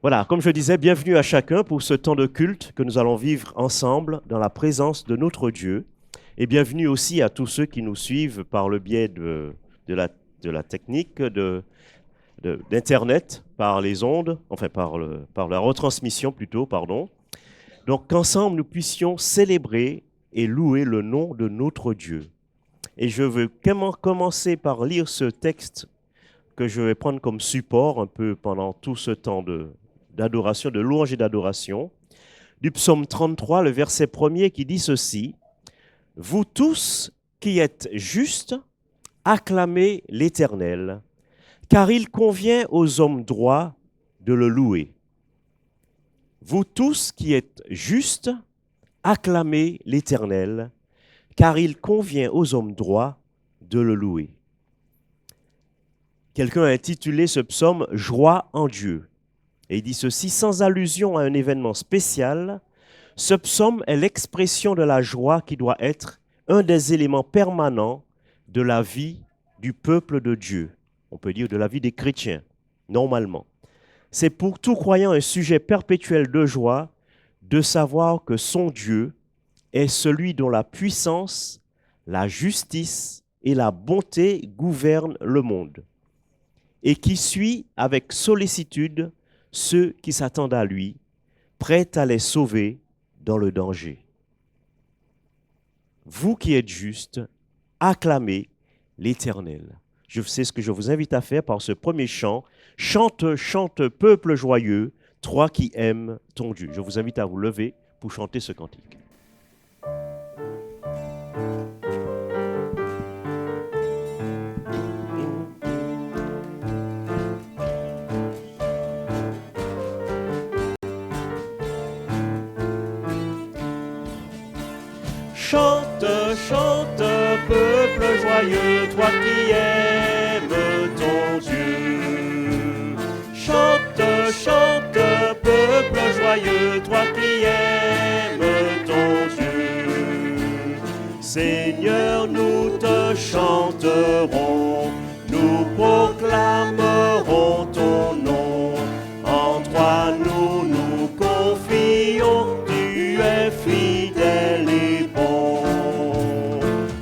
Voilà, comme je disais, bienvenue à chacun pour ce temps de culte que nous allons vivre ensemble dans la présence de notre Dieu. Et bienvenue aussi à tous ceux qui nous suivent par le biais de la, de la technique d'Internet, par les ondes, enfin par la retransmission plutôt, pardon. Donc qu'ensemble nous puissions célébrer et louer le nom de notre Dieu. Et je veux commencer par lire ce texte que je vais prendre comme support un peu pendant tout ce temps d'adoration, de louange et d'adoration, du psaume 33, le verset premier qui dit ceci: Vous tous qui êtes justes, acclamez l'Éternel, car il convient aux hommes droits de le louer. Vous tous qui êtes justes, acclamez l'Éternel, car il convient aux hommes droits de le louer. Quelqu'un a intitulé ce psaume « Joie en Dieu ». Et il dit ceci: sans allusion à un événement spécial, ce psaume est l'expression de la joie qui doit être un des éléments permanents de la vie du peuple de Dieu. On peut dire de la vie des chrétiens, normalement. C'est pour tout croyant un sujet perpétuel de joie de savoir que son Dieu est celui dont la puissance, la justice et la bonté gouvernent le monde, et qui suit avec sollicitude ceux qui s'attendent à lui, prêt à les sauver dans le danger. Vous qui êtes justes, acclamez l'Éternel. Je sais ce que je vous invite à faire par ce premier chant. Chante, chante, peuple joyeux, toi qui aimes ton Dieu. Je vous invite à vous lever pour chanter ce cantique. Chante, chante, peuple joyeux, toi qui aimes ton Dieu. Chante, chante, peuple joyeux, toi qui aimes ton Dieu. Seigneur, nous te chanterons, nous proclamerons ton nom. En toi nous nous confions, tu es fidèle et bon.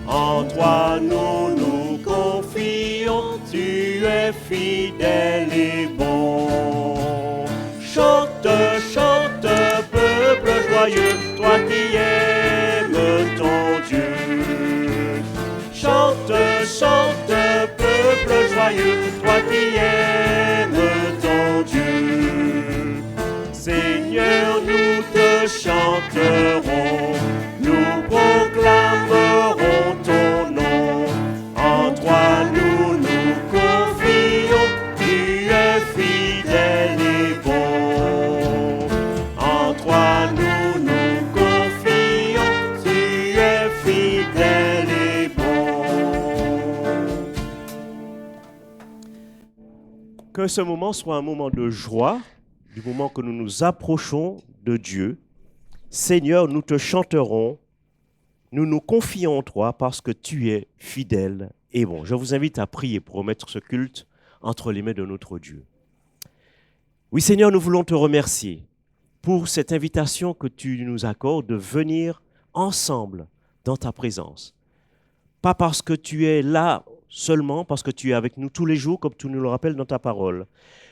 En toi nous nous confions, tu es fidèle et bon. Chante, chante, peuple joyeux, toi qui aimes ton Dieu. Chante, chante, peuple joyeux, toi qui aimes ton Dieu. Seigneur, nous te chanterons, nous proclamerons ton nom. En toi nous nous confions, tu es fidèle et bon. En toi nous nous confions, tu es fidèle et bon. Que ce moment soit un moment de joie, du moment que nous nous approchons de Dieu. Seigneur, nous te chanterons, nous nous confions en toi parce que tu es fidèle et bon. Je vous invite à prier pour remettre ce culte entre les mains de notre Dieu. Oui, Seigneur, nous voulons te remercier pour cette invitation que tu nous accordes de venir ensemble dans ta présence. Pas parce que tu es là seulement, parce que tu es avec nous tous les jours, comme tu nous le rappelles dans ta parole,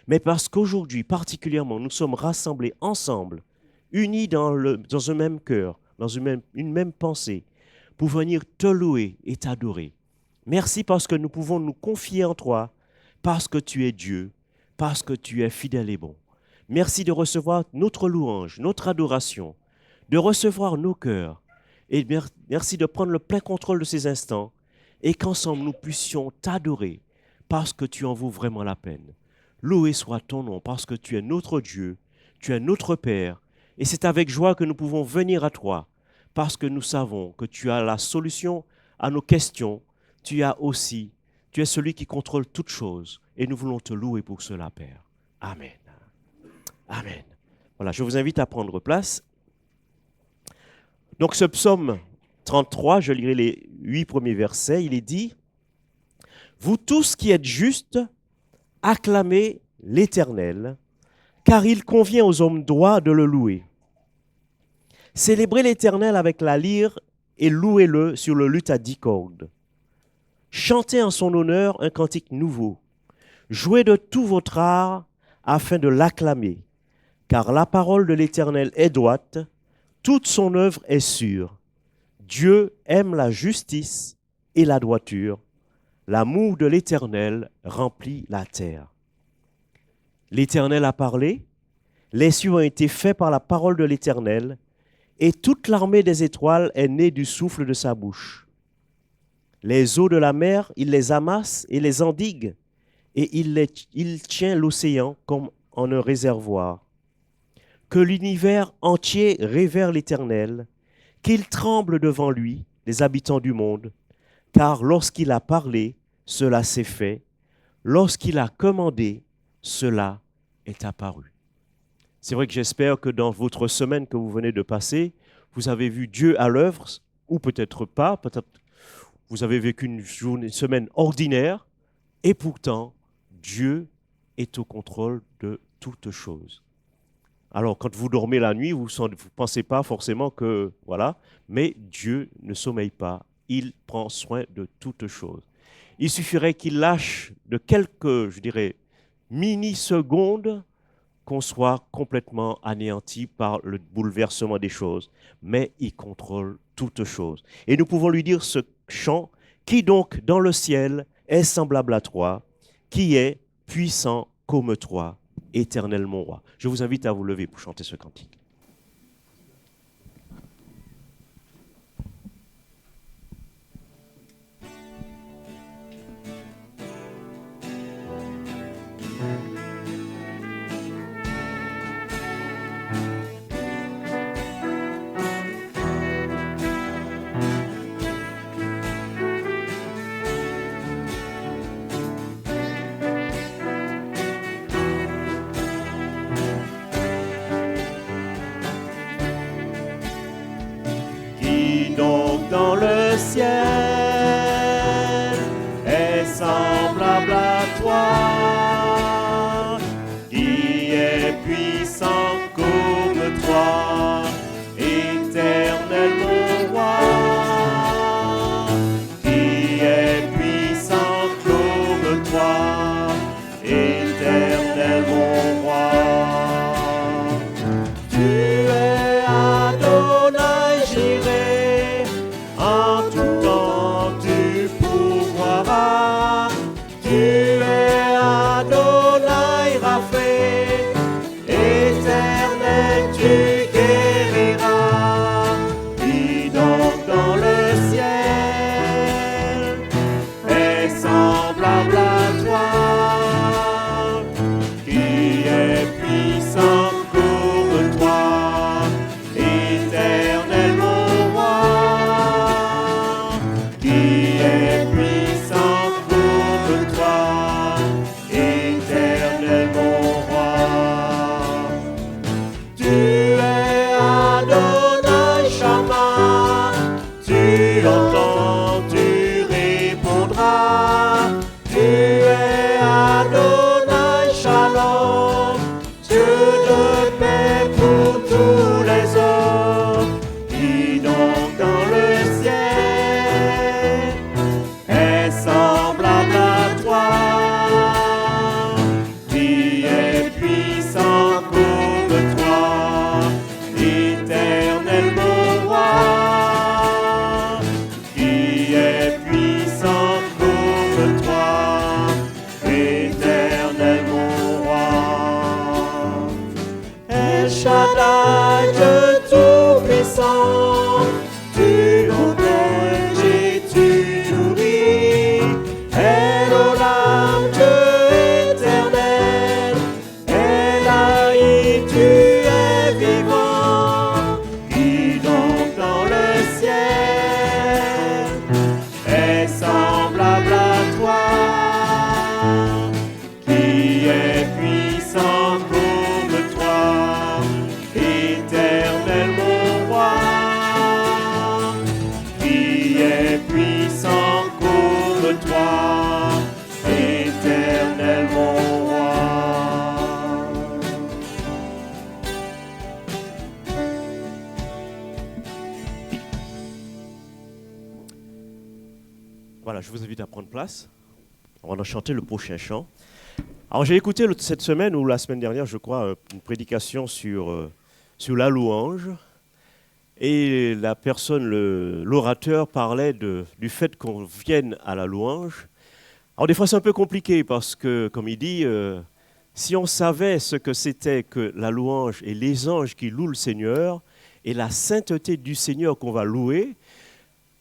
mais parce qu'aujourd'hui, particulièrement, nous sommes rassemblés ensemble, unis dans un même cœur, dans une même pensée, pour venir te louer et t'adorer. Merci parce que nous pouvons nous confier en toi, parce que tu es Dieu, parce que tu es fidèle et bon. Merci de recevoir notre louange, notre adoration, de recevoir nos cœurs, et merci de prendre le plein contrôle de ces instants, et qu'ensemble nous puissions t'adorer, parce que tu en vaux vraiment la peine. Loué soit ton nom, parce que tu es notre Dieu, tu es notre Père, et c'est avec joie que nous pouvons venir à toi, parce que nous savons que tu as la solution à nos questions, tu es celui qui contrôle toutes choses, et nous voulons te louer pour cela, Père. Amen. Amen. Voilà, je vous invite à prendre place. Donc ce psaume 33, je lirai les 8 premiers versets, il est dit: Vous tous qui êtes justes, acclamez l'Éternel, car il convient aux hommes droits de le louer. Célébrez l'Éternel avec la lyre et louez-le sur le luth à 10 cordes. Chantez en son honneur un cantique nouveau. Jouez de tout votre art afin de l'acclamer, car la parole de l'Éternel est droite, toute son œuvre est sûre. Dieu aime la justice et la droiture. L'amour de l'Éternel remplit la terre. L'Éternel a parlé, les cieux ont été faits par la parole de l'Éternel, et toute l'armée des étoiles est née du souffle de sa bouche. Les eaux de la mer, il les amasse et les endigue, et il tient l'océan comme en un réservoir. Que l'univers entier révère l'Éternel, qu'il tremble devant lui, les habitants du monde, car lorsqu'il a parlé, cela s'est fait, lorsqu'il a commandé, cela est apparu. C'est vrai que j'espère que dans votre semaine que vous venez de passer, vous avez vu Dieu à l'œuvre, ou peut-être pas, peut-être vous avez vécu une semaine ordinaire, et pourtant, Dieu est au contrôle de toutes choses. Alors, quand vous dormez la nuit, vous ne pensez pas forcément que, voilà, mais Dieu ne sommeille pas. Il prend soin de toutes choses. Il suffirait qu'il lâche de quelques, je dirais, mini-secondes qu'on soit complètement anéanti par le bouleversement des choses. Mais il contrôle toutes choses. Et nous pouvons lui dire ce chant, qui donc dans le ciel est semblable à toi, qui est puissant comme toi, Éternel mon roi. Je vous invite à vous lever pour chanter ce cantique. Donc dans le ciel est semblable à toi, je vous invite à prendre place. On va en chanter le prochain chant. Alors, j'ai écouté cette semaine ou la semaine dernière, je crois, une prédication sur la louange. Et la personne, l'orateur, parlait du fait qu'on vienne à la louange. Alors, des fois, c'est un peu compliqué parce que, comme il dit, si on savait ce que c'était que la louange et les anges qui louent le Seigneur et la sainteté du Seigneur qu'on va louer,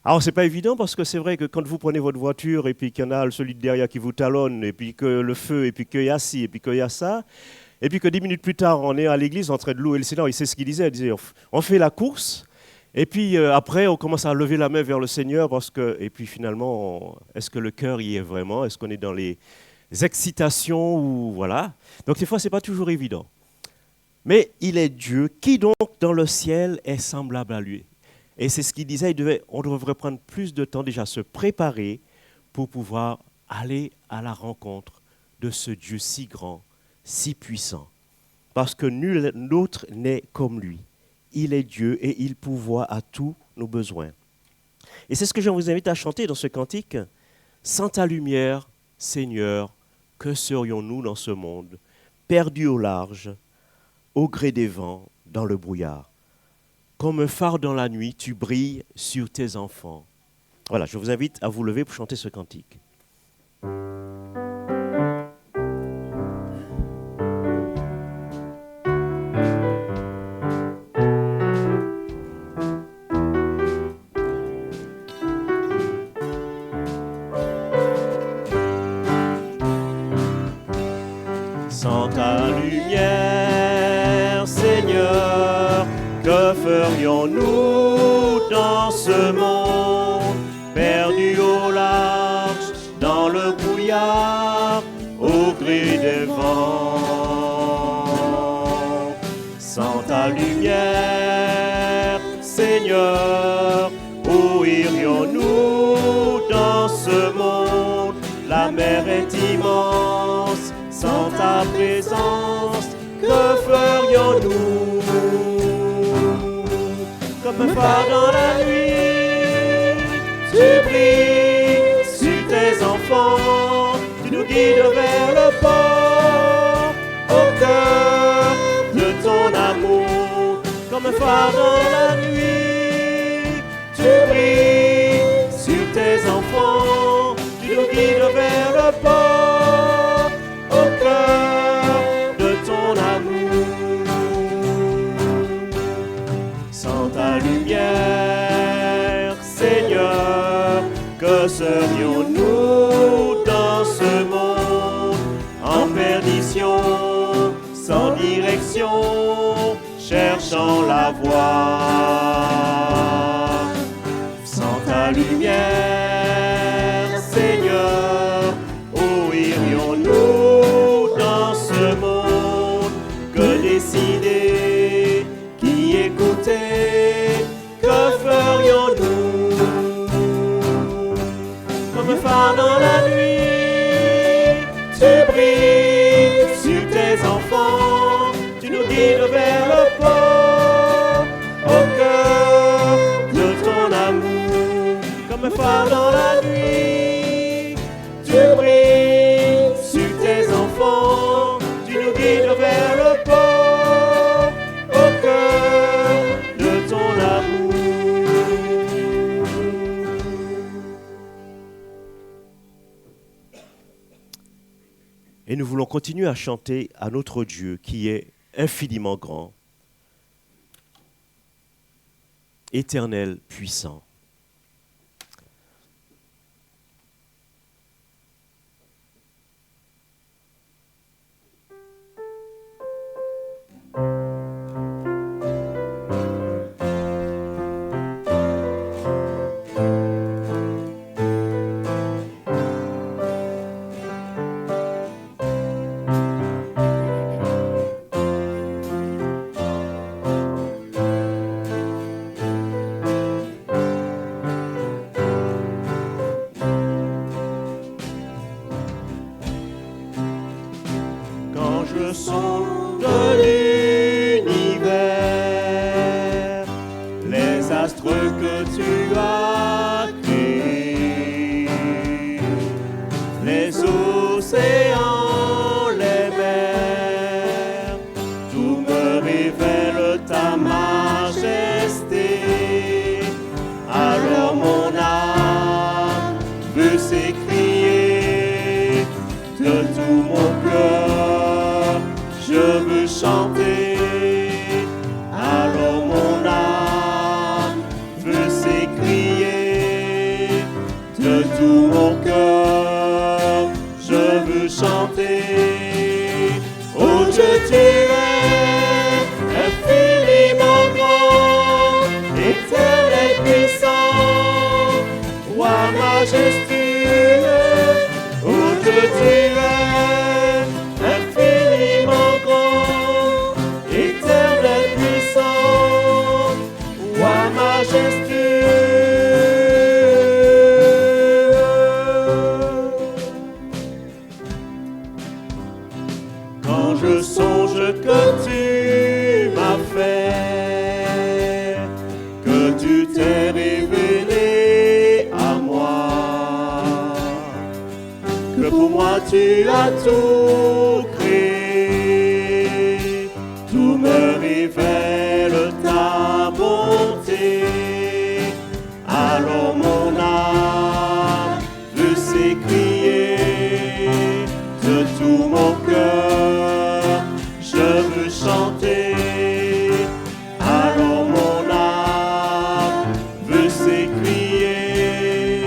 alors, c'est pas évident parce que c'est vrai que quand vous prenez votre voiture et puis qu'il y en a celui de derrière qui vous talonne et puis que le feu et puis qu'il y a ci et puis qu'il y a ça et puis que 10 minutes plus tard, on est à l'église en train de louer le Seigneur. Il sait ce qu'il disait. Il disait, on fait la course et puis après, on commence à lever la main vers le Seigneur parce que, et puis finalement, est-ce que le cœur y est vraiment? Est-ce qu'on est dans les excitations ou voilà? Donc, des fois, c'est pas toujours évident. Mais il est Dieu qui donc dans le ciel est semblable à lui. Et c'est ce qu'il disait, on devrait prendre plus de temps déjà à se préparer pour pouvoir aller à la rencontre de ce Dieu si grand, si puissant. Parce que nul autre n'est comme lui. Il est Dieu et il pourvoit à tous nos besoins. Et c'est ce que je vous invite à chanter dans ce cantique. Sans ta lumière, Seigneur, que serions-nous dans ce monde, perdus au large, au gré des vents, dans le brouillard? Comme un phare dans la nuit, tu brilles sur tes enfants. Voilà, je vous invite à vous lever pour chanter ce cantique. Sans ta lumière, Seigneur, que ferions-nous dans ce monde, perdus au large, dans le brouillard, au gré des vents? Sans ta lumière, Seigneur, où irions-nous dans ce monde? La mer est immense, sans ta présence, que ferions-nous? Comme un phare dans la nuit, tu brilles sur tes enfants, tu nous guides vers le port, au cœur de ton amour. Comme un phare dans la nuit, tu brilles sur tes enfants, tu nous guides vers le port, au cœur de ton amour. Sans ta lumière, Seigneur, que serions-nous dans ce monde, en perdition, sans direction, cherchant la voie? Sans ta lumière, Seigneur, où irions-nous dans ce monde? Que décider, qui écouter, que ferions-nous? Comme un phare dans la nuit, tu brilles sur tes enfants, tu nous guides vers le port, au cœur de ton amour. Comme un phare dans la nuit, tu brilles sur tes enfants, tu nous guides vers le port, au cœur de ton amour. Et nous voulons continuer à chanter à notre Dieu qui est infiniment grand, éternel, puissant. astres que tu as créés je veux chanter. Alors mon âme veut s'écrier de tout mon cœur, je veux chanter. Oh, je dirai infiniment grand, éternel puissant, roi majestueux. Oh, je dirai infiniment grand, éternel puissant, roi majestueux. Quand je songe que tu m'as fait, que tu t'es révélé à moi, que pour moi tu as tout créé, tout me révèle ta bonté. Alors mon âme veut s'écrier de tout mon cœur, je veux chanter. Alors mon âme veut s'écrier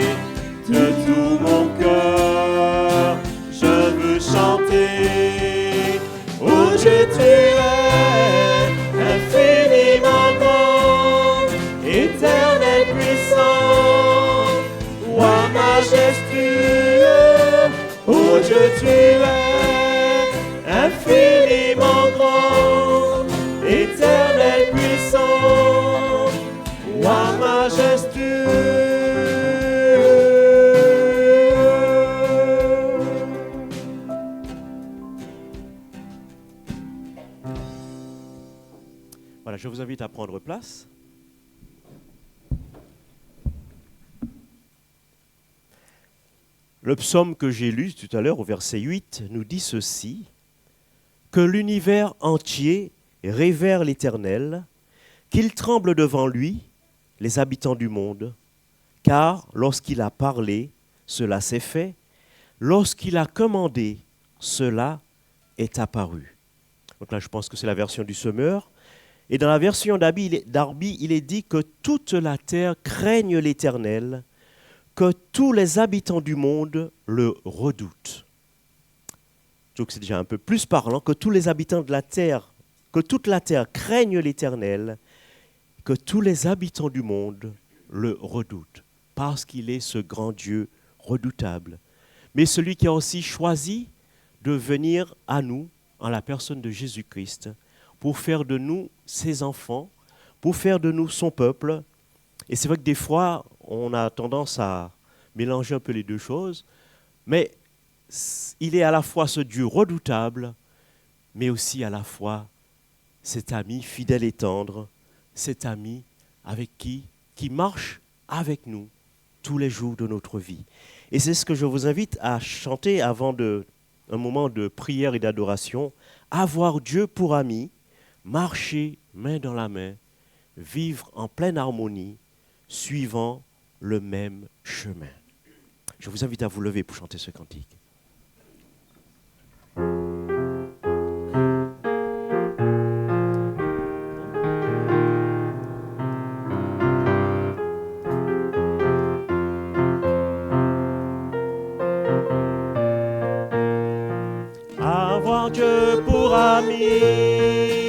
de tout mon cœur, je veux chanter. Oh, je dirai infiniment grand, éternel puissant, roi majestueux. Oh, je dirai infiniment grand, éternel puissant, roi majestueux. Voilà, je vous invite à prendre place. Le psaume que j'ai lu tout à l'heure au verset 8 nous dit ceci: que l'univers entier révère l'Éternel, qu'il tremble devant lui, les habitants du monde, car lorsqu'il a parlé, cela s'est fait, lorsqu'il a commandé, cela est apparu. Donc là, je pense que c'est la version du Semeur. Et dans la version d'Arby, il est dit que toute la terre craigne l'Éternel, que tous les habitants du monde le redoutent. Je trouve que c'est déjà un peu plus parlant, que tous les habitants de la terre, que toute la terre craigne l'Éternel, que tous les habitants du monde le redoutent, parce qu'il est ce grand Dieu redoutable. Mais celui qui a aussi choisi de venir à nous, en la personne de Jésus-Christ, pour faire de nous ses enfants, pour faire de nous son peuple. Et c'est vrai que des fois, on a tendance à mélanger un peu les deux choses, mais il est à la fois ce Dieu redoutable, mais aussi à la fois cet ami fidèle et tendre, cet ami avec qui marche avec nous tous les jours de notre vie. Et c'est ce que je vous invite à chanter avant un moment de prière et d'adoration: avoir Dieu pour ami, marcher main dans la main, vivre en pleine harmonie, suivant le même chemin. Je vous invite à vous lever pour chanter ce cantique. Avoir Dieu pour ami,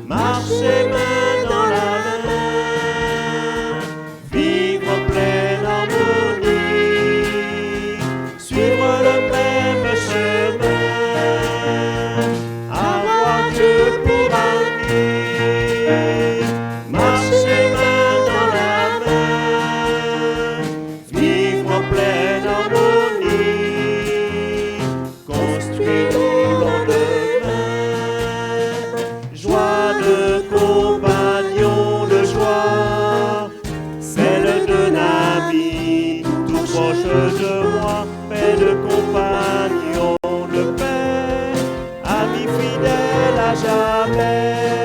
marcher main dans la main, vivre en pleine harmonie, suivre le même chemin. Avoir Dieu pour ami, marcher main dans la main, vivre en pleine harmonie, construire de moi, paix de compagnon de paix, ami fidèle à jamais,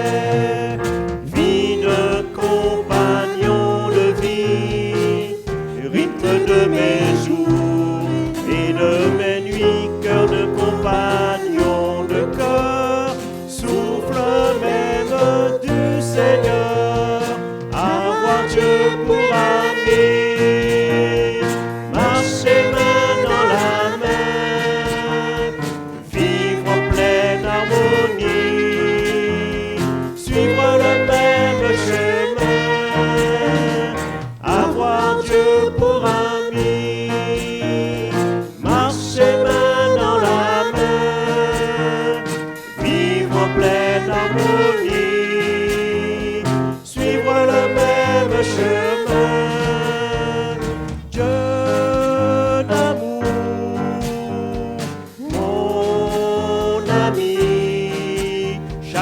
vie de compagnon de vie, rythme de mes jours et de mes nuits, cœur de compagnon de cœur,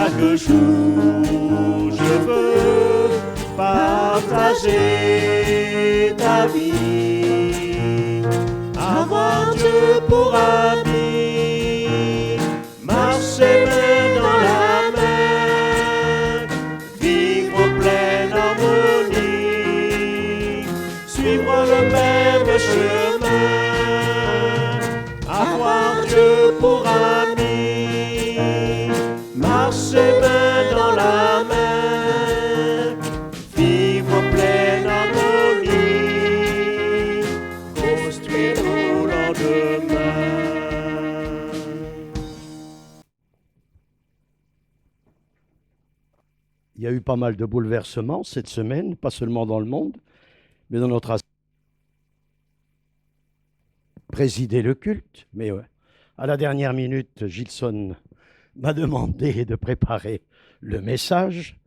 Chaque jour, je veux partager ta vie, avoir Dieu pour ami, marcher main dans la main, vivre en pleine harmonie, suivre le même chemin, avoir Dieu pour ami, marcher main dans la main, vivre en pleine harmonie, construire nos lendemains. Il y a eu pas mal de bouleversements cette semaine, pas seulement dans le monde, mais dans notre présider le culte. Mais ouais, à la dernière minute, Gilson m'a demandé de préparer le message.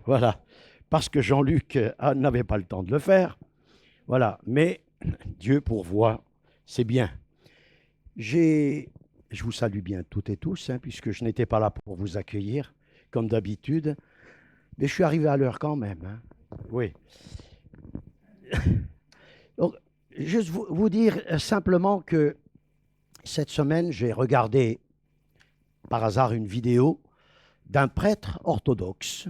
Voilà, parce que Jean-Luc n'avait pas le temps de le faire. Voilà, mais Dieu pourvoit, c'est bien. Je vous salue bien toutes et tous, puisque je n'étais pas là pour vous accueillir, comme d'habitude, mais je suis arrivé à l'heure quand même. Oui. Donc, juste vous dire simplement que cette semaine, j'ai regardé par hasard une vidéo d'un prêtre orthodoxe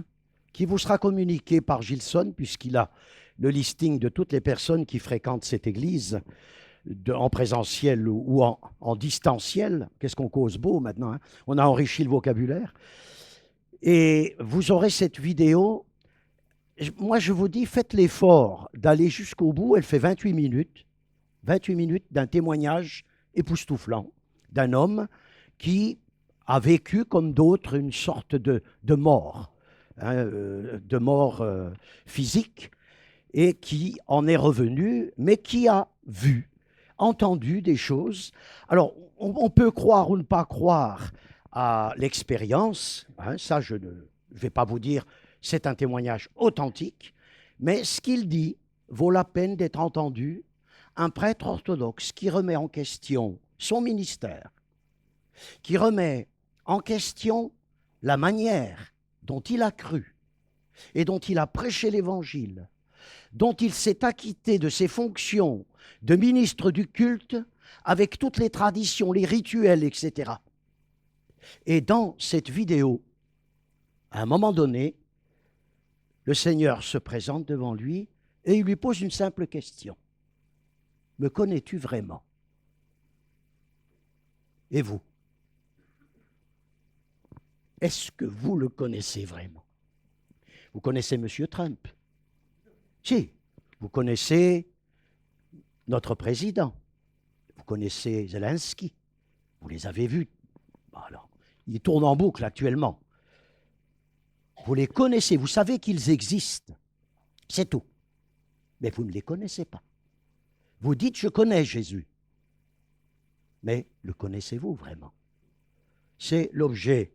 qui vous sera communiqué par Gilson, puisqu'il a le listing de toutes les personnes qui fréquentent cette église en présentiel ou en distanciel. Qu'est-ce qu'on cause beau maintenant, hein? On a enrichi le vocabulaire. Et vous aurez cette vidéo. Moi, je vous dis, faites l'effort d'aller jusqu'au bout. Elle fait 28 minutes. 28 minutes d'un témoignage époustouflant d'un homme qui a vécu, comme d'autres, une sorte de mort, de mort physique, et qui en est revenu, mais qui a vu, entendu des choses. Alors, on peut croire ou ne pas croire à l'expérience, ça je ne vais pas vous dire, c'est un témoignage authentique, mais ce qu'il dit vaut la peine d'être entendu. Un prêtre orthodoxe qui remet en question son ministère, qui remet en question la manière dont il a cru et dont il a prêché l'Évangile, dont il s'est acquitté de ses fonctions de ministre du culte avec toutes les traditions, les rituels, etc. Et dans cette vidéo, à un moment donné, le Seigneur se présente devant lui et il lui pose une simple question. Me connais-tu vraiment? Et vous? Est-ce que vous le connaissez vraiment? Vous connaissez M. Trump? Si. Vous connaissez notre président? Vous connaissez Zelensky? Vous les avez vus? Alors, ils tournent en boucle actuellement. Vous les connaissez, vous savez qu'ils existent. C'est tout. Mais vous ne les connaissez pas. Vous dites, je connais Jésus. Mais le connaissez-vous vraiment? C'est l'objet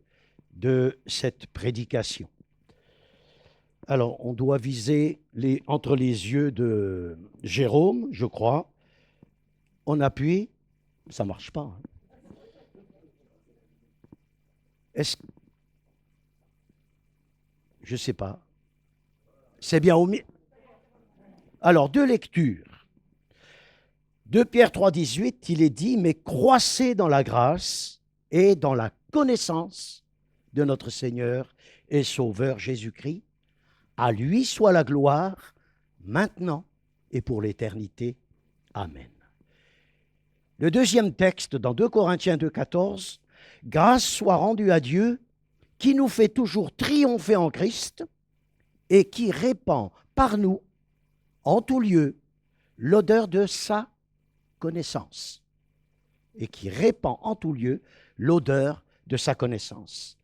de cette prédication. Alors, on doit viser entre les yeux de Jérôme, je crois. On appuie. Ça ne marche pas. Est-ce... Je ne sais pas. C'est bien au milieu. Alors, deux lectures. 2 Pierre 3, 18, il est dit « Mais croissez dans la grâce et dans la connaissance de notre Seigneur et Sauveur Jésus-Christ. À lui soit la gloire, maintenant et pour l'éternité. Amen. » Le deuxième texte, dans 2 Corinthiens 2, 14, « Grâce soit rendue à Dieu, qui nous fait toujours triompher en Christ et qui répand par nous, en tout lieu, l'odeur de sa connaissance. » Et qui répand en tout lieu l'odeur de sa connaissance.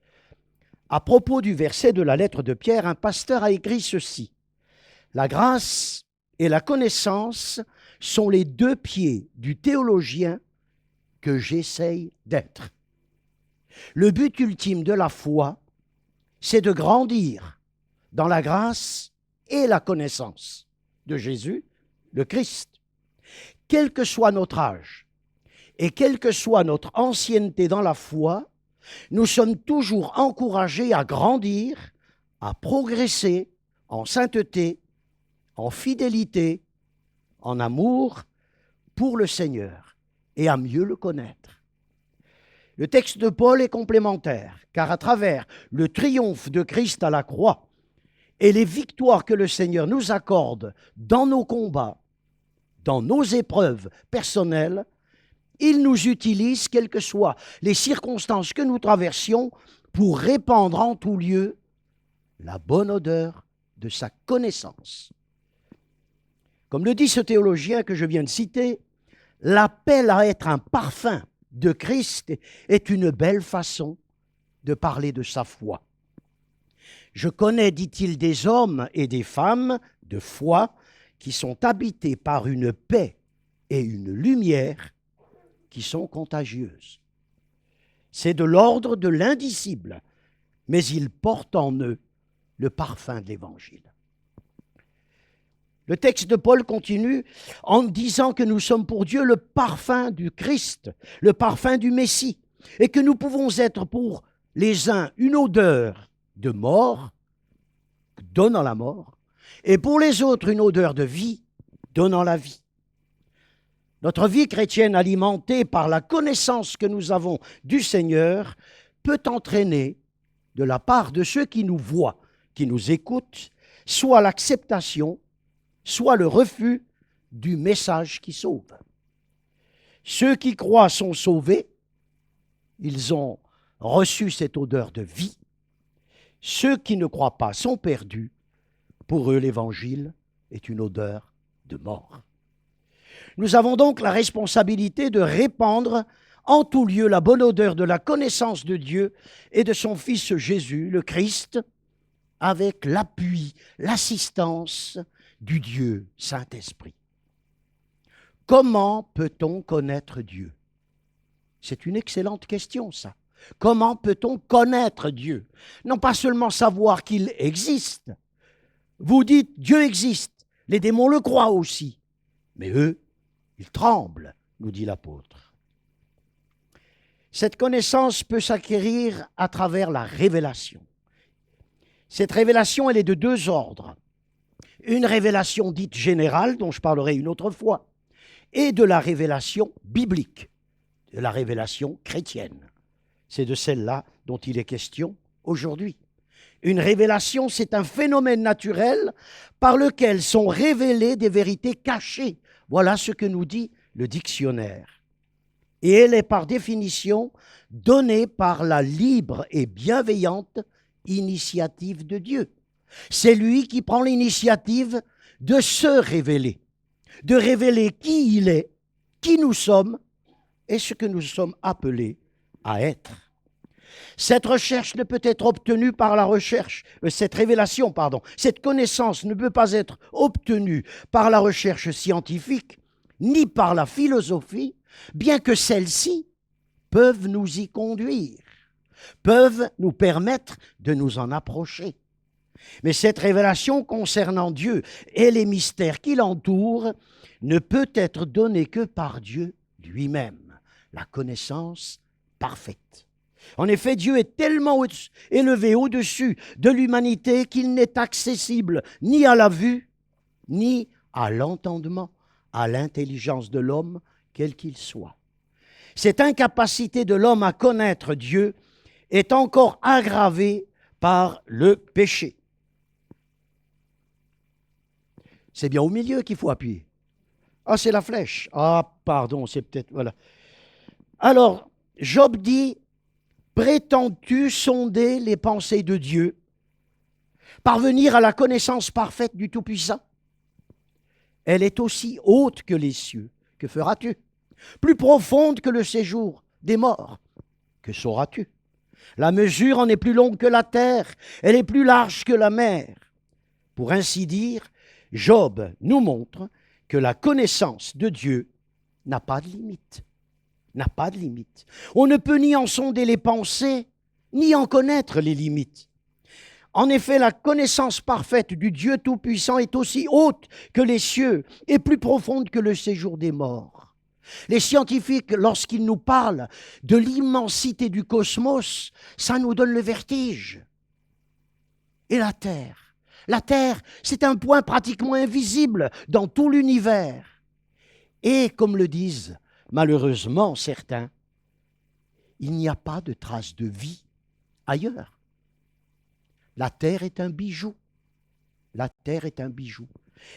À propos du verset de la lettre de Pierre, un pasteur a écrit ceci. La grâce et la connaissance sont les deux pieds du théologien que j'essaye d'être. Le but ultime de la foi, c'est de grandir dans la grâce et la connaissance de Jésus, le Christ. Quel que soit notre âge et quelle que soit notre ancienneté dans la foi, Nous sommes toujours encouragés à grandir, à progresser en sainteté, en fidélité, en amour pour le Seigneur et à mieux le connaître. Le texte de Paul est complémentaire, car à travers le triomphe de Christ à la croix et les victoires que le Seigneur nous accorde dans nos combats, dans nos épreuves personnelles, il nous utilise, quelles que soient les circonstances que nous traversions, pour répandre en tout lieu la bonne odeur de sa connaissance. Comme le dit ce théologien que je viens de citer, l'appel à être un parfum de Christ est une belle façon de parler de sa foi. Je connais, dit-il, des hommes et des femmes de foi qui sont habités par une paix et une lumière qui sont contagieuses. C'est de l'ordre de l'indicible, mais ils portent en eux le parfum de l'Évangile. Le texte de Paul continue en disant que nous sommes pour Dieu le parfum du Christ, le parfum du Messie, et que nous pouvons être pour les uns une odeur de mort, donnant la mort, et pour les autres une odeur de vie, donnant la vie. Notre vie chrétienne alimentée par la connaissance que nous avons du Seigneur peut entraîner, de la part de ceux qui nous voient, qui nous écoutent, soit l'acceptation, soit le refus du message qui sauve. Ceux qui croient sont sauvés, ils ont reçu cette odeur de vie. Ceux qui ne croient pas sont perdus. Pour eux, l'Évangile est une odeur de mort. Nous avons donc la responsabilité de répandre en tout lieu la bonne odeur de la connaissance de Dieu et de son Fils Jésus, le Christ, avec l'appui, l'assistance du Dieu Saint-Esprit. Comment peut-on connaître Dieu? C'est une excellente question, ça. Comment peut-on connaître Dieu? Non pas seulement savoir qu'il existe. Vous dites Dieu existe, les démons le croient aussi. Mais eux, ils tremblent, nous dit l'apôtre. Cette connaissance peut s'acquérir à travers la révélation. Cette révélation, elle est de deux ordres. Une révélation dite générale, dont je parlerai une autre fois, et de la révélation biblique, de la révélation chrétienne. C'est de celle-là dont il est question aujourd'hui. Une révélation, c'est un phénomène naturel par lequel sont révélées des vérités cachées. Voilà ce que nous dit le dictionnaire. Et elle est par définition donnée par la libre et bienveillante initiative de Dieu. C'est lui qui prend l'initiative de se révéler, de révéler qui il est, qui nous sommes et ce que nous sommes appelés à être. Cette recherche ne peut être obtenue par la recherche, cette révélation, cette connaissance ne peut pas être obtenue par la recherche scientifique, ni par la philosophie, bien que celles-ci peuvent nous y conduire, peuvent nous permettre de nous en approcher. Mais cette révélation concernant Dieu et les mystères qui l'entourent ne peut être donnée que par Dieu lui-même, la connaissance parfaite. En effet, Dieu est tellement élevé au-dessus de l'humanité qu'il n'est accessible ni à la vue, ni à l'entendement, à l'intelligence de l'homme, quel qu'il soit. Cette incapacité de l'homme à connaître Dieu est encore aggravée par le péché. C'est bien au milieu qu'il faut appuyer. Ah, c'est la flèche. Ah, pardon, c'est peut-être... Voilà. Alors, Job dit, prétends-tu sonder les pensées de Dieu, parvenir à la connaissance parfaite du Tout-Puissant? Elle est aussi haute que les cieux. Que feras-tu? Plus profonde que le séjour des morts. Que sauras-tu? La mesure en est plus longue que la terre, elle est plus large que la mer. Pour ainsi dire, Job nous montre que la connaissance de Dieu n'a pas de limite. N'a pas de limite. On ne peut ni en sonder les pensées, ni en connaître les limites. En effet, la connaissance parfaite du Dieu Tout-Puissant est aussi haute que les cieux et plus profonde que le séjour des morts. Les scientifiques, lorsqu'ils nous parlent de l'immensité du cosmos, ça nous donne le vertige. Et la Terre, c'est un point pratiquement invisible dans tout l'univers. Et comme le disent malheureusement certains, il n'y a pas de trace de vie ailleurs. La Terre est un bijou. La Terre est un bijou,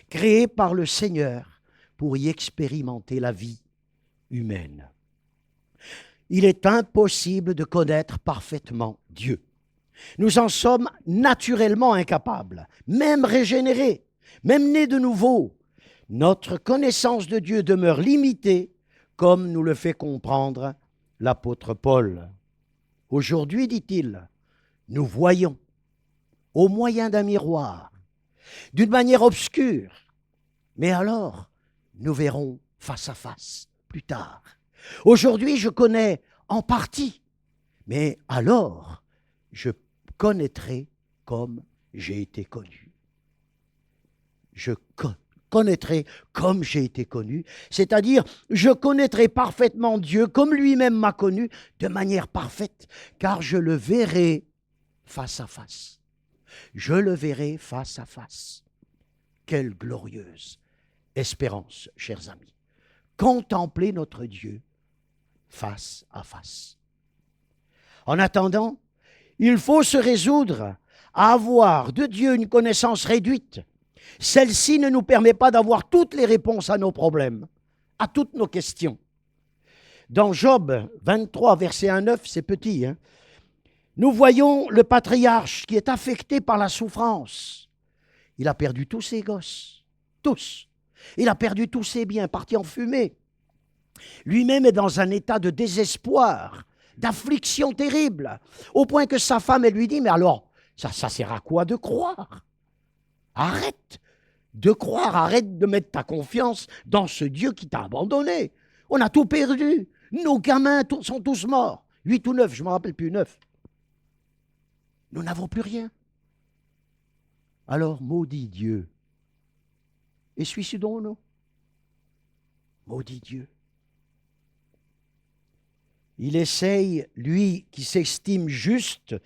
créé par le Seigneur pour y expérimenter la vie humaine. Il est impossible de connaître parfaitement Dieu. Nous en sommes naturellement incapables, même régénérés, même nés de nouveau. Notre connaissance de Dieu demeure limitée, comme nous le fait comprendre l'apôtre Paul. Aujourd'hui, dit-il, nous voyons au moyen d'un miroir, d'une manière obscure, mais alors nous verrons face à face plus tard. Aujourd'hui, je connais en partie, mais alors je connaîtrai comme j'ai été connu. Je connaîtrai comme j'ai été connu, c'est-à-dire je connaîtrai parfaitement Dieu comme lui-même m'a connu de manière parfaite, car je le verrai face à face. Je le verrai face à face. Quelle glorieuse espérance, chers amis. Contempler notre Dieu face à face. En attendant, il faut se résoudre à avoir de Dieu une connaissance réduite. Celle-ci ne nous permet pas d'avoir toutes les réponses à nos problèmes, à toutes nos questions. Dans Job 23, verset 1 à 9, c'est petit, nous voyons le patriarche qui est affecté par la souffrance. Il a perdu tous ses gosses, tous. Il a perdu tous ses biens, partis en fumée. Lui-même est dans un état de désespoir, d'affliction terrible, au point que sa femme, elle lui dit, mais alors, ça sert à quoi de croire? Arrête de croire, arrête de mettre ta confiance dans ce Dieu qui t'a abandonné. On a tout perdu, nos gamins sont tous morts, 8 ou 9, je ne me rappelle plus, 9. Nous n'avons plus rien. Alors, maudit Dieu, et suicidons-nous. Maudit Dieu. Il essaye, lui qui s'estime juste,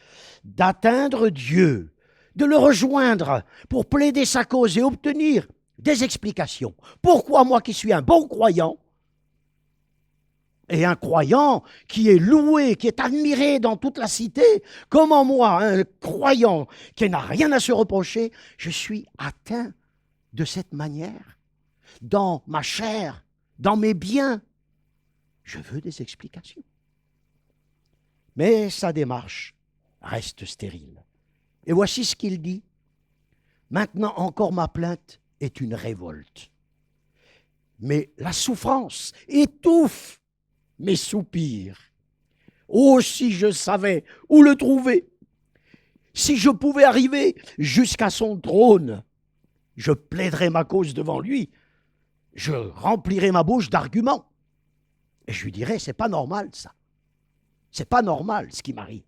d'atteindre Dieu, de le rejoindre pour plaider sa cause et obtenir des explications. Pourquoi moi qui suis un bon croyant, et un croyant qui est loué, qui est admiré dans toute la cité, comment moi, un croyant qui n'a rien à se reprocher, je suis atteint de cette manière, dans ma chair, dans mes biens? Je veux des explications. Mais sa démarche reste stérile. Et voici ce qu'il dit. Maintenant encore ma plainte est une révolte. Mais la souffrance étouffe mes soupirs. Oh, si je savais où le trouver, si je pouvais arriver jusqu'à son trône, je plaiderais ma cause devant lui, je remplirais ma bouche d'arguments. Et je lui dirais, c'est pas normal ça. C'est pas normal ce qui m'arrive.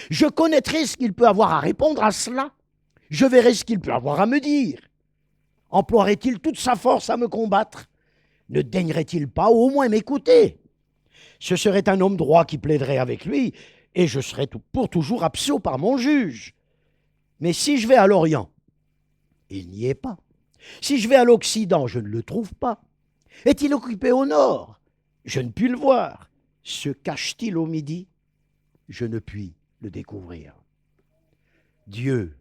Je connaîtrai ce qu'il peut avoir à répondre à cela. Je verrai ce qu'il peut avoir à me dire. Emploierait-il toute sa force à me combattre? Ne daignerait-il pas au moins m'écouter? Ce serait un homme droit qui plaiderait avec lui, et je serais pour toujours absous par mon juge. Mais si je vais à l'Orient, il n'y est pas. Si je vais à l'Occident, je ne le trouve pas. Est-il occupé au Nord? Je ne puis le voir. Se cache-t-il au Midi? Je ne puis le découvrir. Dieu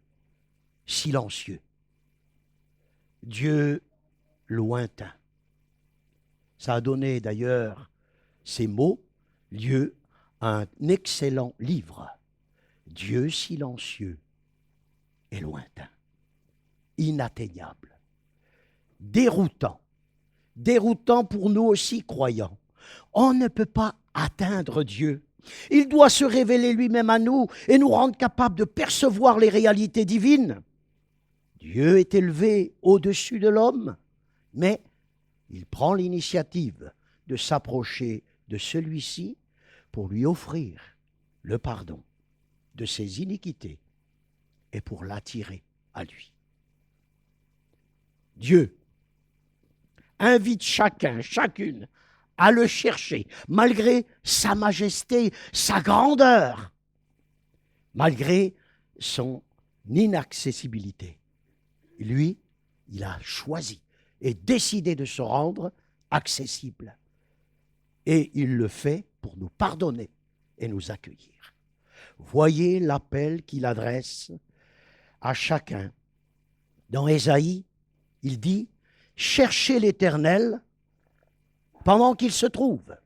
silencieux. Dieu lointain. Ça a donné d'ailleurs ces mots lieu à un excellent livre. Dieu silencieux et lointain, inatteignable, déroutant, déroutant pour nous aussi croyants. On ne peut pas atteindre Dieu. Il doit se révéler lui-même à nous et nous rendre capables de percevoir les réalités divines. Dieu est élevé au-dessus de l'homme, mais il prend l'initiative de s'approcher de celui-ci pour lui offrir le pardon de ses iniquités et pour l'attirer à lui. Dieu invite chacun, chacune à le chercher, malgré sa majesté, sa grandeur, malgré son inaccessibilité. Lui, il a choisi et décidé de se rendre accessible. Et il le fait pour nous pardonner et nous accueillir. Voyez l'appel qu'il adresse à chacun. Dans Ésaïe, il dit « Cherchez l'Éternel pendant qu'il se trouve.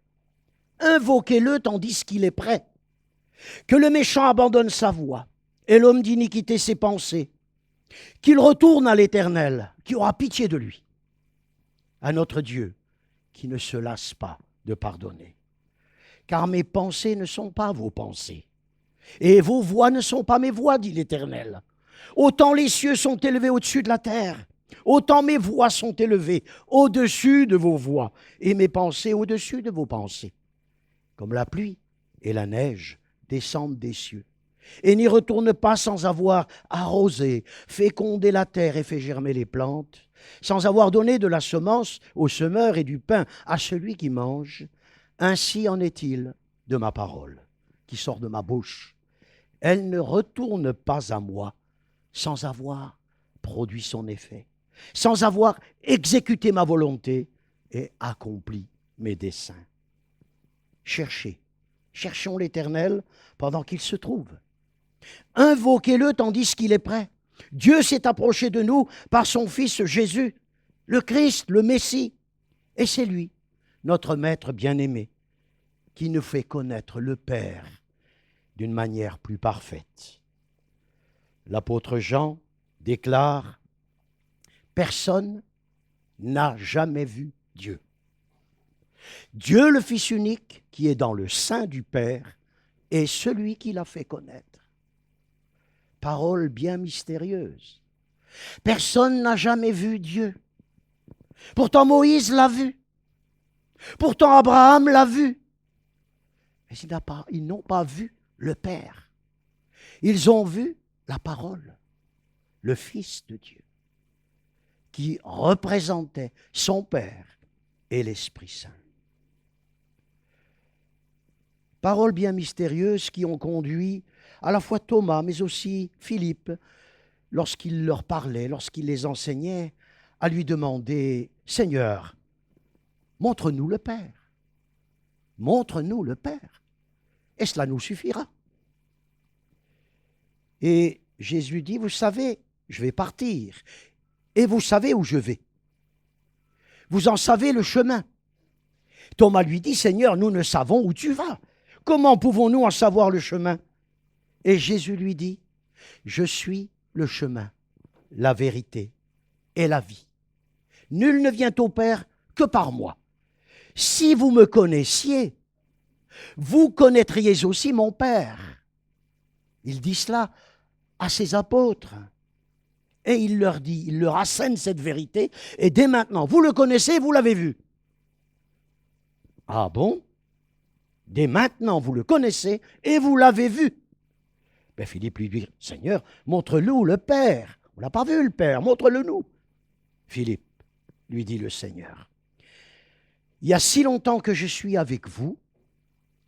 Invoquez-le tandis qu'il est prêt. Que le méchant abandonne sa voie et l'homme d'iniquité ses pensées. Qu'il retourne à l'Éternel, qui aura pitié de lui. À notre Dieu, qui ne se lasse pas de pardonner. Car mes pensées ne sont pas vos pensées, et vos voies ne sont pas mes voies, dit l'Éternel. Autant les cieux sont élevés au-dessus de la terre, autant mes voies sont élevées au-dessus de vos voies, et mes pensées au-dessus de vos pensées. Comme la pluie et la neige descendent des cieux, et n'y retournent pas sans avoir arrosé, fécondé la terre et fait germer les plantes, sans avoir donné de la semence au semeur et du pain à celui qui mange, ainsi en est-il de ma parole qui sort de ma bouche. Elle ne retourne pas à moi sans avoir produit son effet, sans avoir exécuté ma volonté et accompli mes desseins. Cherchons l'Éternel pendant qu'il se trouve. Invoquez-le tandis qu'il est prêt. Dieu s'est approché de nous par son Fils Jésus, le Christ, le Messie. Et c'est lui, notre Maître bien-aimé, qui nous fait connaître le Père d'une manière plus parfaite. L'apôtre Jean déclare « Personne n'a jamais vu Dieu. Dieu, le Fils unique, qui est dans le sein du Père, est celui qui l'a fait connaître. » Parole bien mystérieuse. Personne n'a jamais vu Dieu. Pourtant Moïse l'a vu. Pourtant Abraham l'a vu. Mais ils n'ont pas vu le Père. Ils ont vu la parole, le Fils de Dieu, qui représentait son Père et l'Esprit Saint. Paroles bien mystérieuses qui ont conduit à la fois Thomas, mais aussi Philippe, lorsqu'il leur parlait, lorsqu'il les enseignait, à lui demander « Seigneur, montre-nous le Père. Montre-nous le Père. Et cela nous suffira. » Et Jésus dit « Vous savez, je vais partir, et vous savez où je vais. Vous en savez le chemin. » Thomas lui dit « Seigneur, nous ne savons où tu vas. Comment pouvons-nous en savoir le chemin ?» Et Jésus lui dit, « Je suis le chemin, la vérité et la vie. Nul ne vient au Père que par moi. Si vous me connaissiez, vous connaîtriez aussi mon Père. » Il dit cela à ses apôtres. Et il leur assène cette vérité. Et dès maintenant, vous le connaissez, vous l'avez vu. Ah bon? Dès maintenant, vous le connaissez et vous l'avez vu. Ben Philippe lui dit, Seigneur, montre-nous le Père. On n'a pas vu le Père, montre-le nous. Philippe, lui dit le Seigneur, il y a si longtemps que je suis avec vous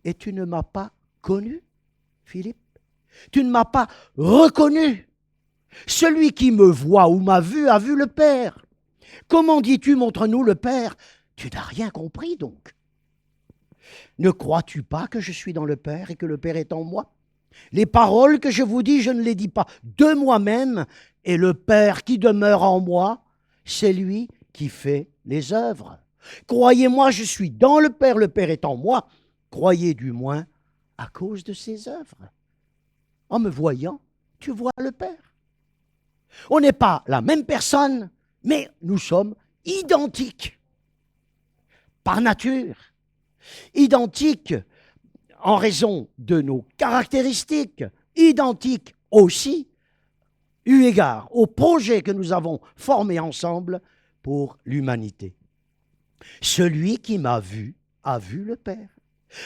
et tu ne m'as pas connu, Philippe. Tu ne m'as pas reconnu. Celui qui me voit ou m'a vu a vu le Père. Comment dis-tu, montre-nous le Père? Tu n'as rien compris donc. Ne crois-tu pas que je suis dans le Père et que le Père est en moi? Les paroles que je vous dis, je ne les dis pas de moi-même, et le Père qui demeure en moi, c'est lui qui fait les œuvres. Croyez-moi, je suis dans le Père est en moi. Croyez du moins à cause de ses œuvres. En me voyant, tu vois le Père. On n'est pas la même personne, mais nous sommes identiques par nature, identiques en raison de nos caractéristiques, identiques aussi, eu égard au projet que nous avons formé ensemble pour l'humanité. Celui qui m'a vu a vu le Père.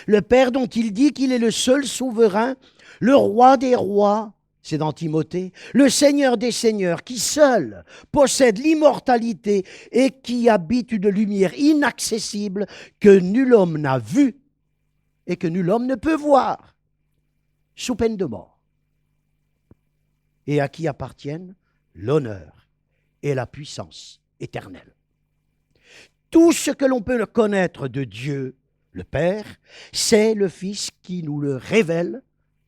Le Père dont il dit qu'il est le seul souverain, le roi des rois, c'est dans Timothée, le Seigneur des Seigneurs qui seul possède l'immortalité et qui habite une lumière inaccessible que nul homme n'a vue et que nul homme ne peut voir, sous peine de mort, et à qui appartiennent l'honneur et la puissance éternelle. Tout ce que l'on peut connaître de Dieu, le Père, c'est le Fils qui nous le révèle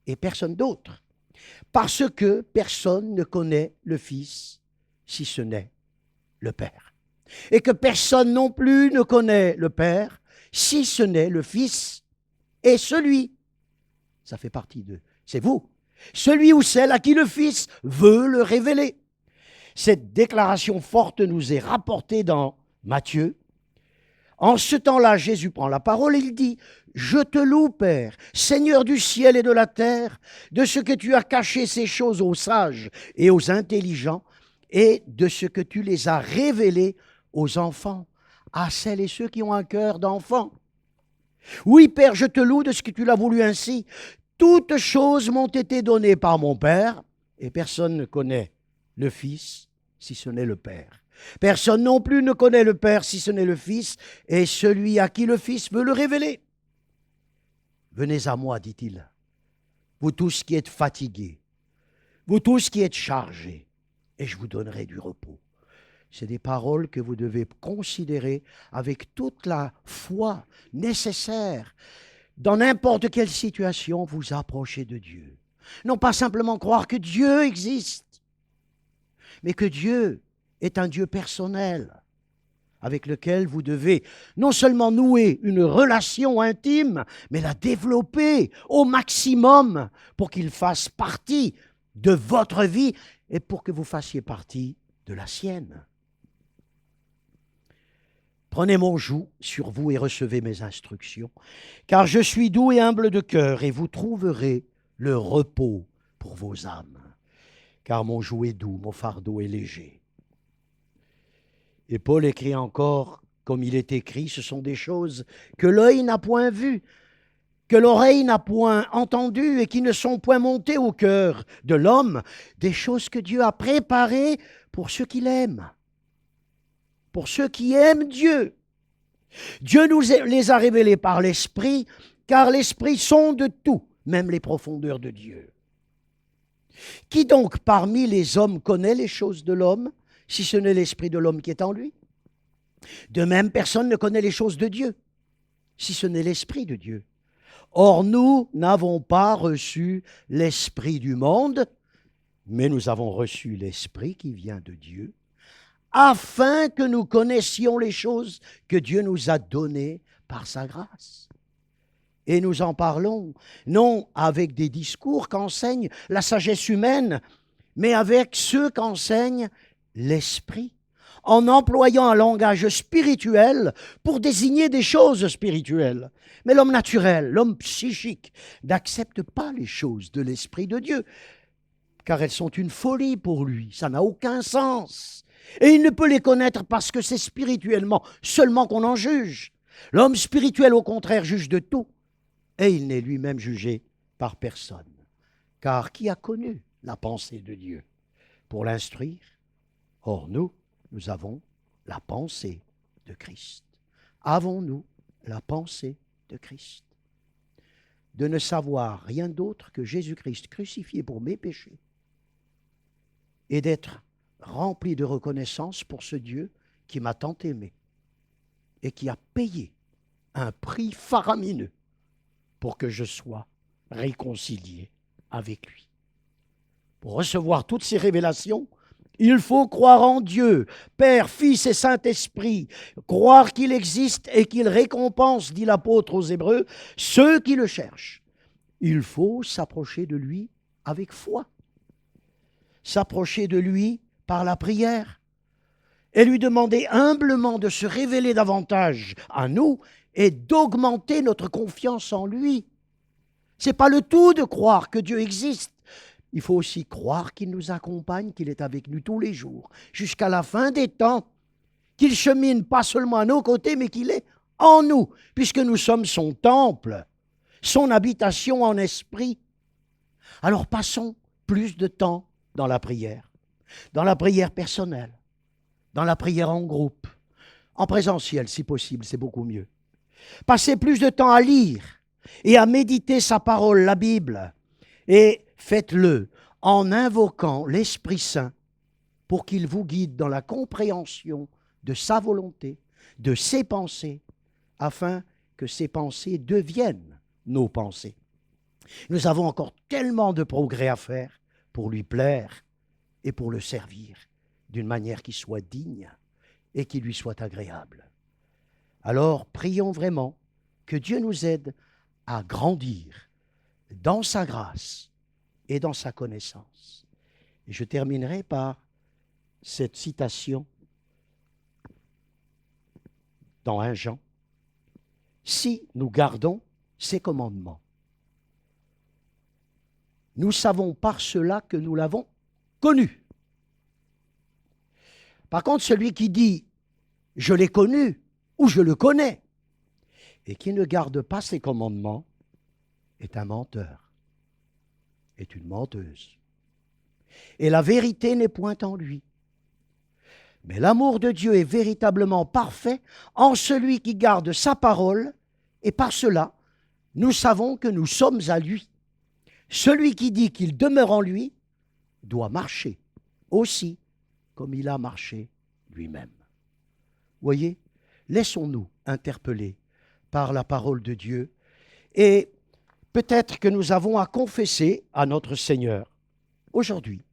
et personne d'autre. Parce que personne ne connaît le Fils si ce n'est le Père. Et que personne non plus ne connaît le Père si ce n'est le Fils et celui, ça fait partie de, c'est vous, celui ou celle à qui le Fils veut le révéler. Cette déclaration forte nous est rapportée dans Matthieu. En ce temps-là, Jésus prend la parole et il dit « Je te loue, Père, Seigneur du ciel et de la terre, de ce que tu as caché ces choses aux sages et aux intelligents, et de ce que tu les as révélées aux enfants, à celles et ceux qui ont un cœur d'enfant. Oui, Père, je te loue de ce que tu l'as voulu ainsi. Toutes choses m'ont été données par mon Père, et personne ne connaît le Fils si ce n'est le Père. Personne non plus ne connaît le Père si ce n'est le Fils, et celui à qui le Fils veut le révéler. Venez à moi, dit-il, vous tous qui êtes fatigués, vous tous qui êtes chargés, et je vous donnerai du repos. » C'est des paroles que vous devez considérer avec toute la foi nécessaire. Dans n'importe quelle situation, vous approchez de Dieu. Non pas simplement croire que Dieu existe, mais que Dieu est un Dieu personnel avec lequel vous devez non seulement nouer une relation intime, mais la développer au maximum pour qu'il fasse partie de votre vie et pour que vous fassiez partie de la sienne. Prenez mon joug sur vous et recevez mes instructions, car je suis doux et humble de cœur, et vous trouverez le repos pour vos âmes. Car mon joug est doux, mon fardeau est léger. Et Paul écrit encore, comme il est écrit, ce sont des choses que l'œil n'a point vues, que l'oreille n'a point entendues et qui ne sont point montées au cœur de l'homme, des choses que Dieu a préparées pour ceux qui l'aiment, pour ceux qui aiment Dieu. Dieu nous les a révélées par l'Esprit, car l'Esprit sonde tout, même les profondeurs de Dieu. Qui donc parmi les hommes connaît les choses de l'homme, si ce n'est l'Esprit de l'homme qui est en lui? De même, personne ne connaît les choses de Dieu, si ce n'est l'Esprit de Dieu. Or, nous n'avons pas reçu l'Esprit du monde, mais nous avons reçu l'Esprit qui vient de Dieu, afin que nous connaissions les choses que Dieu nous a données par sa grâce. Et nous en parlons, non avec des discours qu'enseigne la sagesse humaine, mais avec ceux qu'enseigne l'Esprit, en employant un langage spirituel pour désigner des choses spirituelles. Mais l'homme naturel, l'homme psychique, n'accepte pas les choses de l'Esprit de Dieu, car elles sont une folie pour lui, ça n'a aucun sens. Et il ne peut les connaître parce que c'est spirituellement seulement qu'on en juge. L'homme spirituel, au contraire, juge de tout, et il n'est lui-même jugé par personne. Car qui a connu la pensée de Dieu pour l'instruire? Or, nous avons la pensée de Christ. Avons-nous la pensée de Christ? De ne savoir rien d'autre que Jésus-Christ crucifié pour mes péchés et d'être rempli de reconnaissance pour ce Dieu qui m'a tant aimé et qui a payé un prix faramineux pour que je sois réconcilié avec lui. Pour recevoir toutes ces révélations, il faut croire en Dieu, Père, Fils et Saint-Esprit, croire qu'il existe et qu'il récompense, dit l'apôtre aux Hébreux, ceux qui le cherchent. Il faut s'approcher de lui avec foi, s'approcher de lui par la prière et lui demander humblement de se révéler davantage à nous et d'augmenter notre confiance en lui. Ce n'est pas le tout de croire que Dieu existe. Il faut aussi croire qu'il nous accompagne, qu'il est avec nous tous les jours, jusqu'à la fin des temps, qu'il chemine pas seulement à nos côtés, mais qu'il est en nous, puisque nous sommes son temple, son habitation en esprit. Alors passons plus de temps dans la prière personnelle, dans la prière en groupe, en présentiel si possible, c'est beaucoup mieux. Passez plus de temps à lire et à méditer sa parole, la Bible, et faites-le en invoquant l'Esprit Saint pour qu'il vous guide dans la compréhension de sa volonté, de ses pensées, afin que ces pensées deviennent nos pensées. Nous avons encore tellement de progrès à faire pour lui plaire et pour le servir d'une manière qui soit digne et qui lui soit agréable. Alors, prions vraiment que Dieu nous aide à grandir dans sa grâce et dans sa connaissance. Et je terminerai par cette citation dans 1 Jean. Si nous gardons ses commandements, nous savons par cela que nous l'avons connu. Par contre, celui qui dit « je l'ai connu » ou « je le connais » et qui ne garde pas ses commandements est un menteur, est une menteuse. Et la vérité n'est point en lui. Mais l'amour de Dieu est véritablement parfait en celui qui garde sa parole, et par cela, nous savons que nous sommes à lui. Celui qui dit qu'il demeure en lui doit marcher aussi comme il a marché lui-même. Voyez, laissons-nous interpeller par la parole de Dieu, et peut-être que nous avons à confesser à notre Seigneur aujourd'hui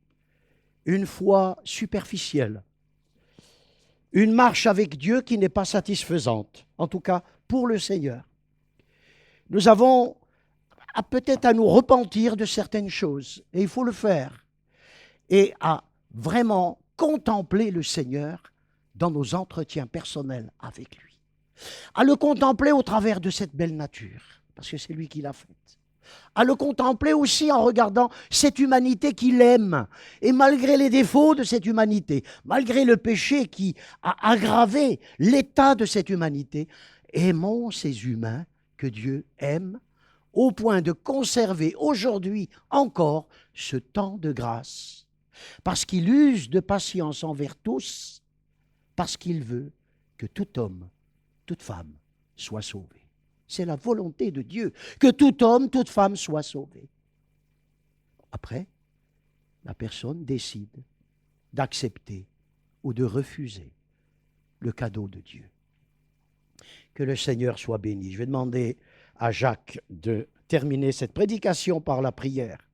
une foi superficielle, une marche avec Dieu qui n'est pas satisfaisante, en tout cas pour le Seigneur. Nous avons peut-être à nous repentir de certaines choses, et il faut le faire, et à vraiment contempler le Seigneur dans nos entretiens personnels avec lui, à le contempler au travers de cette belle nature, parce que c'est lui qui l'a faite, à le contempler aussi en regardant cette humanité qu'il aime, et malgré les défauts de cette humanité, malgré le péché qui a aggravé l'état de cette humanité, aimons ces humains que Dieu aime, au point de conserver aujourd'hui encore ce temps de grâce, parce qu'il use de patience envers tous, parce qu'il veut que tout homme, toute femme soit sauvé. C'est la volonté de Dieu, que tout homme, toute femme soit sauvé. Après, la personne décide d'accepter ou de refuser le cadeau de Dieu. Que le Seigneur soit béni. Je vais demander à Jacques de terminer cette prédication par la prière.